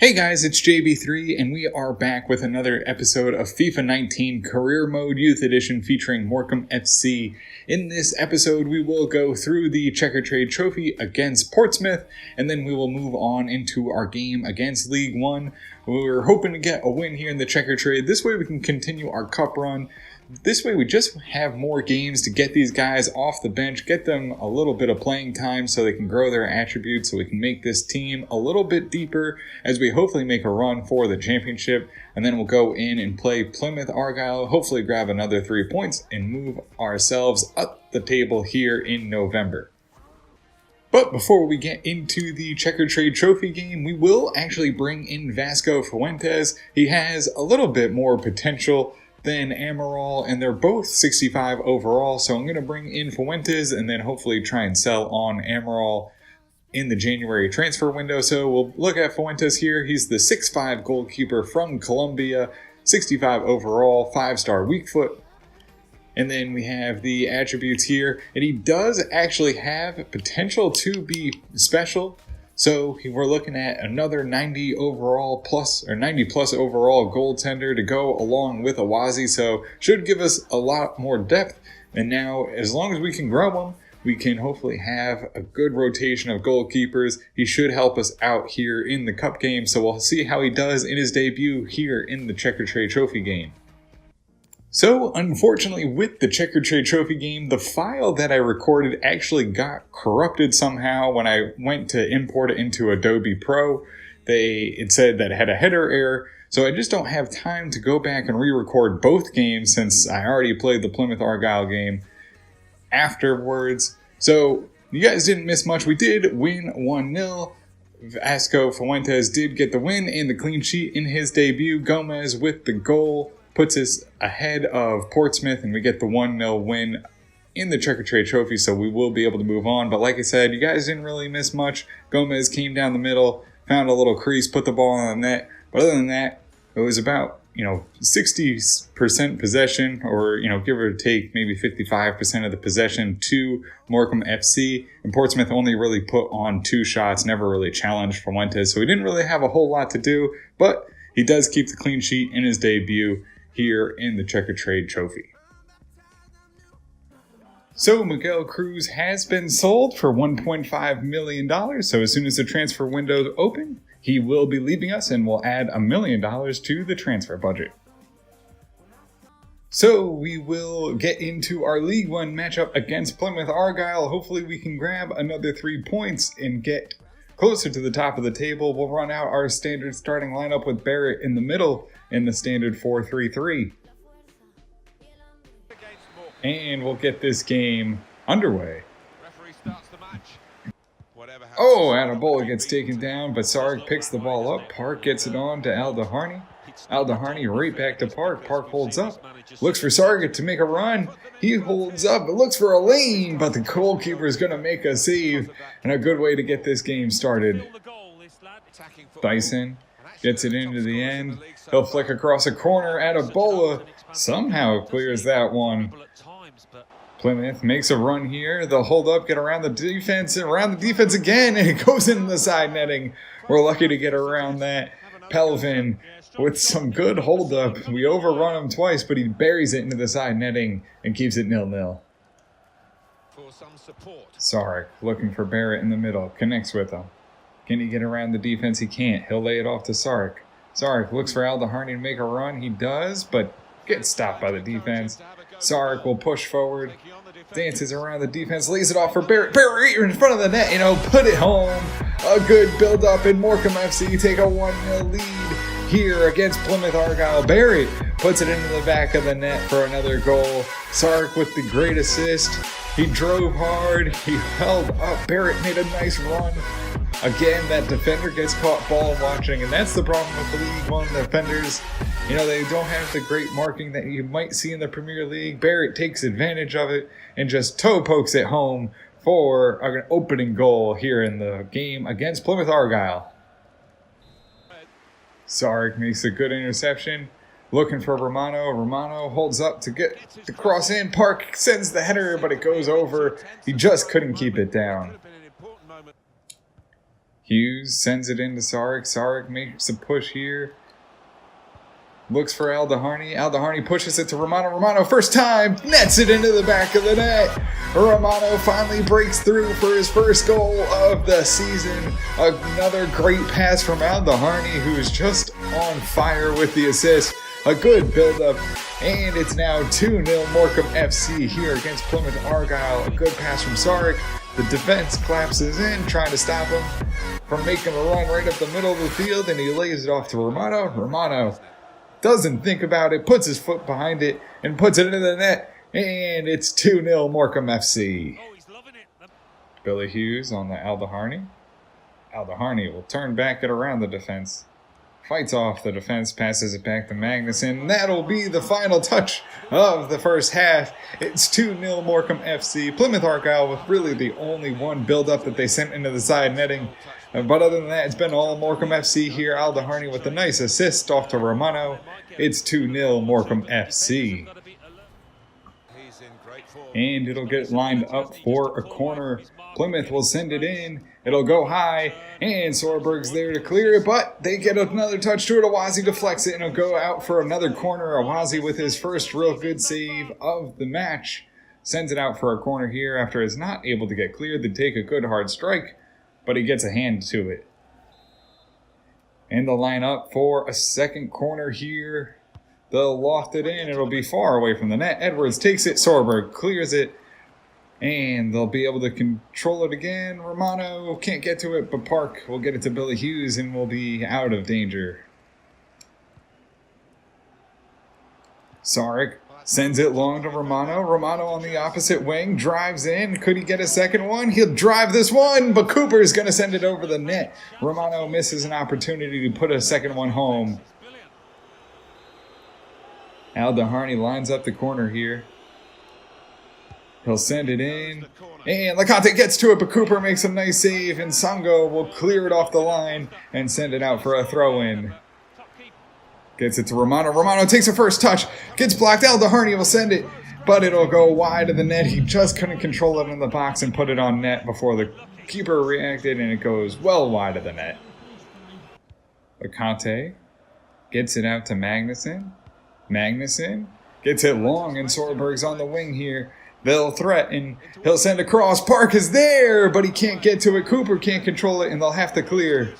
Hey guys, it's JB3 and we are back with another episode of FIFA 19 Career Mode Youth Edition featuring Morecambe FC. In this episode we will go through the Checker Trade Trophy against Portsmouth and then we will move on into our game against League One. We're hoping to get a win here in the Checker Trade. This way we can continue our cup run. This way we just have more games to get these guys off the bench, get them a little bit of playing time so they can grow their attributes, so we can make this team a little bit deeper as we hopefully make a run for the championship. And then we'll go in and play Plymouth Argyle, hopefully grab another 3 points and move ourselves up the table here in November. But before we get into the Checker Trade Trophy game, we will actually bring in Vasco Fuentes. He has a little bit more potential than Amaral, and they're both 65 overall, so I'm going to bring in Fuentes and then hopefully try and sell on Amaral in the January transfer window. So we'll look at Fuentes here. He's the 6'5 goalkeeper from Colombia, 65 overall, 5-star weak foot. And then we have the attributes here, and he does actually have potential to be special. So we're looking at another 90 overall plus or 90 plus overall goaltender to go along with Awazi. So should give us a lot more depth. And now, as long as we can grow him, we can hopefully have a good rotation of goalkeepers. He should help us out here in the cup game. So we'll see how he does in his debut here in the Checker Trade Trophy game. So, unfortunately, with the Checker Trade Trophy game, the file that I recorded actually got corrupted somehow when I went to import it into Adobe Pro. It said that it had a header error, so I just don't have time to go back and re-record both games since I already played the Plymouth Argyle game afterwards. So, you guys didn't miss much. We did win 1-0. Vasco Fuentes did get the win and the clean sheet in his debut. Gomez with the goal puts us ahead of Portsmouth, and we get the 1-0 win in the Checker Trade Trophy, so we will be able to move on. But like I said, you guys didn't really miss much. Gomez came down the middle, found a little crease, put the ball on the net. But other than that, it was about 60% possession, or give or take maybe 55% of the possession to Morecambe FC. And Portsmouth only really put on 2 shots, never really challenged Fuentes, so he didn't really have a whole lot to do. But he does keep the clean sheet in his debut here in the Checker Trade Trophy. So Miguel Cruz has been sold for $1.5 million. So as soon as the transfer window opens, he will be leaving us and will add $1 million to the transfer budget. So we will get into our League One matchup against Plymouth Argyle. Hopefully we can grab another 3 points and get closer to the top of the table. We'll run out our standard starting lineup with Barrett in the middle in the standard 4-3-3. And we'll get this game underway. Oh, Anabola gets taken down, but Sark picks the ball up. Park gets it on to Aldaharni. Aldaharni right back to Park. Park holds up. Looks for Sargent to make a run. He holds up, but looks for a lane, but the goalkeeper is going to make a save. And a good way to get this game started. Dyson gets it into the end. He'll flick across a corner. Anabola somehow clears that one. Plymouth makes a run here. They'll hold up, get around the defense, again, and it goes into the side netting. We're lucky to get around that. Pelvin with some good hold up. We overrun him twice, but he buries it into the side netting and keeps it 0-0. Sark looking for Barrett in the middle. Connects with him. Can he get around the defense? He can't. He'll lay it off to Sark. Sark looks for Aldaharni to make a run. He does, but gets stopped by the defense. Sark will push forward. Dances around the defense. Lays it off for Barrett. Barrett in front of the net. Put it home. A good build-up in Morecambe FC. Take a 1-0 lead here against Plymouth Argyle. Barrett puts it into the back of the net for another goal. Sark with the great assist. He drove hard. He held up. Barrett made a nice run. Again, that defender gets caught ball watching, and that's the problem with the League One defenders. They don't have the great marking that you might see in the Premier League. Barrett takes advantage of it and just toe pokes it home for an opening goal here in the game against Plymouth Argyle. Sark makes a good interception. Looking for Romano. Romano holds up to get the cross in. Park sends the header, but it goes over. He just couldn't keep it down. Hughes sends it into Sarek. Sarek makes a push here. Looks for Aldaharni. Aldaharni pushes it to Romano. Romano, first time, nets it into the back of the net. Romano finally breaks through for his first goal of the season. Another great pass from Aldaharni, who is just on fire with the assist. A good build-up, and it's now 2-0 Morecambe FC here against Plymouth Argyle. A good pass from Sarek. The defense collapses in, trying to stop him from making a run right up the middle of the field, and he lays it off to Romano. Romano doesn't think about it, puts his foot behind it, and puts it into the net, and it's 2-0 Morecambe FC. Billy Hughes on the Aldaharni. Aldaharni will turn back it around the defense. Fights off the defense, passes it back to Magnuson. That'll be the final touch of the first half. It's 2-0 Morecambe FC. Plymouth Argyle with really the only one build-up that they sent into the side netting. But other than that, it's been all Morecambe FC here. Aldaharni with a nice assist off to Romano. It's 2-0 Morecambe FC. And it'll get lined up for a corner. Plymouth will send it in. It'll go high, and Sorberg's there to clear it, but they get another touch to it. Awazi deflects it, and it'll go out for another corner. Awazi with his first real good save of the match. Sends it out for a corner here after it's not able to get cleared. They take a good hard strike, but he gets a hand to it. And they'll line up for a second corner here. They'll loft it in. It'll be far away from the net. Edwards takes it. Sorberg clears it. And they'll be able to control it again. Romano can't get to it, but Park will get it to Billy Hughes and will be out of danger. Sarek sends it long to Romano. Romano on the opposite wing, drives in. Could he get a second one? He'll drive this one, but Cooper's going to send it over the net. Romano misses an opportunity to put a second one home. Aldaharni lines up the corner here. He'll send it in, and Lecante gets to it, but Cooper makes a nice save, and Sango will clear it off the line and send it out for a throw-in. Gets it to Romano. Romano takes a first touch, gets blocked. Aldaharni will send it, but it'll go wide of the net. He just couldn't control it in the box and put it on net before the keeper reacted, and it goes well wide of the net. Lecante gets it out to Magnuson. Magnuson gets it long, and Sorberg's on the wing here. They'll threaten. He'll send a cross. Park is there, but he can't get to it. Cooper can't control it, and they'll have to clear.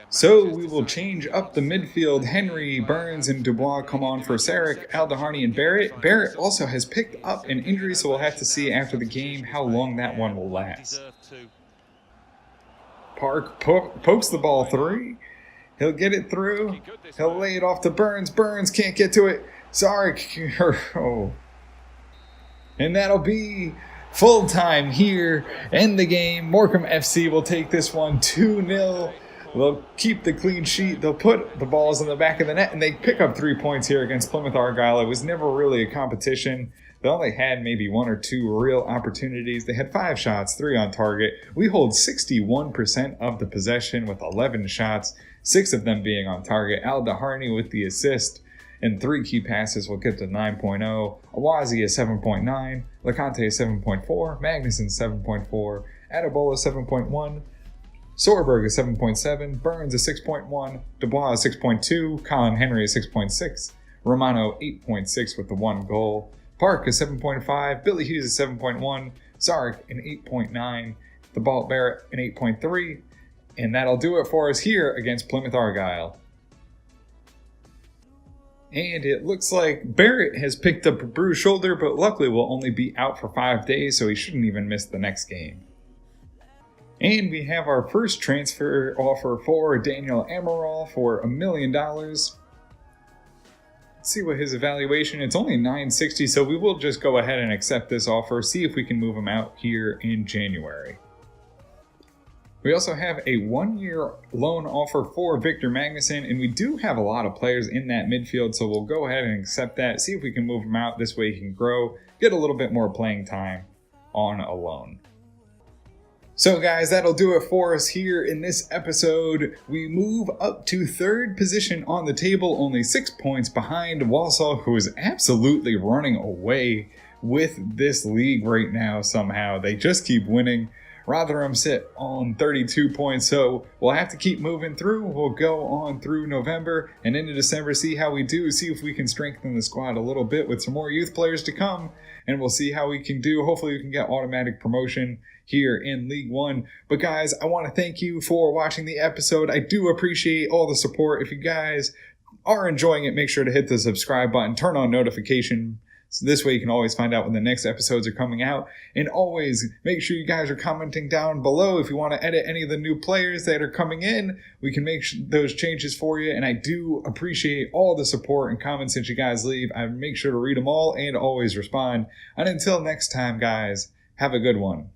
So we will change up the midfield. Henry, Burns, and Dubois come on for Sarek, Aldaharni, and Barrett. Barrett also has picked up an injury, so we'll have to see after the game how long that one will last. Park pokes the ball through. He'll get it through. He'll lay it off to Burns. Burns can't get to it. Sarek. Oh. And that'll be full time here. End the game. Morecambe FC will take this one 2-0. They'll keep the clean sheet. They'll put the balls in the back of the net, and they pick up 3 points here against Plymouth Argyle. It was never really a competition. They only had maybe 1 or 2 real opportunities. They had 5 shots, 3 on target. We hold 61% of the possession with 11 shots, 6 of them being on target. Aldaharni with the assist. And 3 key passes will get to 9.0. Awazi is 7.9. Lecante is 7.4. Magnuson 7.4. Adebola 7.1. Sorberg is 7.7. Burns is 6.1. Dubois is 6.2. Colin Henry is 6.6. Romano 8.6 with the 1 goal. Park is 7.5. Billy Hughes is 7.1. Sarek an 8.9. The ball Barrett an 8.3. And that'll do it for us here against Plymouth Argyle. And it looks like Barrett has picked up a bruised shoulder, but luckily will only be out for 5 days, so he shouldn't even miss the next game. And we have our first transfer offer for Daniel Amaral for $1 million. Let's see what his evaluation. It's only $960, so we will just go ahead and accept this offer, see if we can move him out here in January. We also have a 1-year loan offer for Victor Magnuson, and we do have a lot of players in that midfield, so we'll go ahead and accept that, see if we can move him out. This way he can grow, get a little bit more playing time on a loan. So guys, that'll do it for us here in this episode. We move up to 3rd position on the table, only 6 points behind Walsall, who is absolutely running away with this league right now somehow. They just keep winning. Rotherham sit on 32 points, so we'll have to keep moving through. We'll go on through November and into December, see how we do, see if we can strengthen the squad a little bit with some more youth players to come, and we'll see how we can do. Hopefully we can get automatic promotion here in League One. But guys, I want to thank you for watching the episode. I do appreciate all the support. If you guys are enjoying it, make sure to hit the subscribe button, turn on notification. So this way you can always find out when the next episodes are coming out. And always make sure you guys are commenting down below. If you want to edit any of the new players that are coming in, we can make those changes for you. And I do appreciate all the support and comments that you guys leave. I make sure to read them all and always respond. And until next time, guys, have a good one.